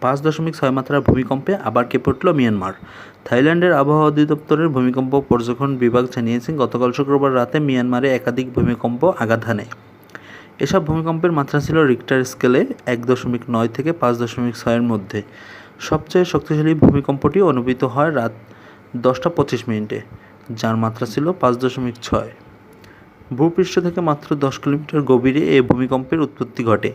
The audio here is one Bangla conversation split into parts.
5.6 মাত্রার ভূমিকম্পে আবার কেঁপে উঠল মিয়ানমার। থাইল্যান্ডের আবহাওয়া অধিদপ্তরের ভূমিকম্প পর্যবেক্ষণ বিভাগ জানিয়েছে, গতকাল শুক্রবার রাতে মিয়ানমারে একাধিক ভূমিকম্প আঘাত হানে। এসব ভূমিকম্পের মাত্রা ছিল রিক্টার স্কেলে 1.9 থেকে 5.6-এর মধ্যে। সবচেয়ে শক্তিশালী ভূমিকম্পটি অনুভূত হয় রাত 10টা 25 মিনিটে, যার মাত্রা ছিল 5.6। ভূপৃষ্ঠ থেকে মাত্র 10 কিলোমিটার গভীরে এই ভূমিকম্পের উৎপত্তি ঘটে।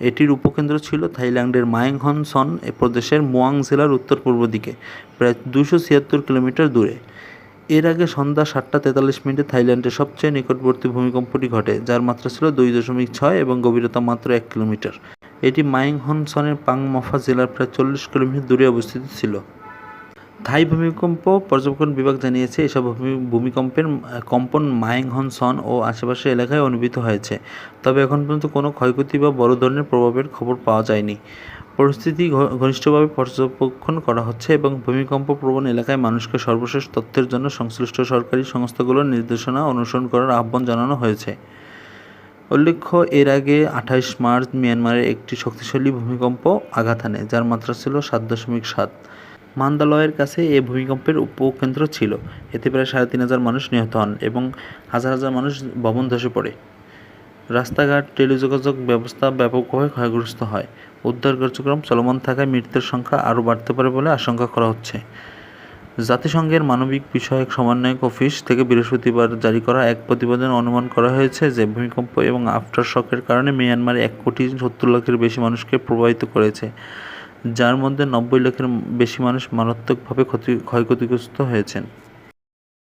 এটির উপকেন্দ্র ছিল থাইল্যান্ডের মায়েংহনসন প্রদেশের মুয়াং জেলার উত্তর-পূর্ব দিকে, প্রায় 276 কিলোমিটার দূরে। এর আগে সন্ধ্যা 7টা 43 মিনিটে থাইল্যান্ডের সবচেয়ে নিকটবর্তী ভূমিকম্পটি ঘটে, যার মাত্রা ছিল 2.6 এবং গভীরতা মাত্র 1 কিলোমিটার। এটি মায়েংহনসনের পাংমফা জেলার প্রায় 40 কিলোমিটার দূরে অবস্থিত ছিল। থাই ভূমিকম্প পর্যবেক্ষণ বিভাগ জানিয়েছে, এসব ভূমিকম্পের কম্পন মায়েংহনসন ও আশেপাশের এলাকায় অনুভূত হয়েছে, তবে এখন পর্যন্ত কোনো ক্ষয়ক্ষতি বা বড় ধরনের প্রভাবের খবর পাওয়া যায়নি। পরিস্থিতি ঘনিষ্ঠভাবে পর্যবেক্ষণ করা হচ্ছে এবং ভূমিকম্প প্রবণ এলাকায় মানুষকে সর্বশেষ তথ্যের জন্য সংশ্লিষ্ট সরকারি সংস্থাগুলোর নির্দেশনা অনুসরণ করার আহ্বান জানানো হয়েছে। উল্লেখ্য, এর আগে 28 মার্চ মিয়ানমারে একটি শক্তিশালী ভূমিকম্প আঘাত হানে, যার মাত্রা ছিল 7.7। মান্দালয়ের কাছে এ ভূমিকম্পের উপকেন্দ্র ছিল। এতে প্রায় 3,500 মানুষ নিহত হন এবং হাজার হাজার মানুষ ভবন ধসে পড়ে। রাস্তাঘাট, টেলিযোগাযোগ ব্যবস্থা ব্যাপকভাবে ক্ষতিগ্রস্ত হয়। উদ্ধার কার্যক্রম চলমান থাকায় মৃতের সংখ্যা আরও বাড়তে পারে বলে আশঙ্কা করা হচ্ছে। জাতিসংঘের মানবিক বিষয়ক সমন্বয়ক অফিস থেকে বৃহস্পতিবার জারি করা এক প্রতিবেদনে অনুমান করা হয়েছে যে ভূমিকম্প এবং আফটারশকের কারণে মিয়ানমারে 1,70,00,000-এর বেশি মানুষকে প্রভাবিত করেছে, যার মধ্যে 90 লাখের বেশি মানুষ মারাত্মকভাবে ক্ষয়ক্ষতিগ্রস্ত হয়েছেন।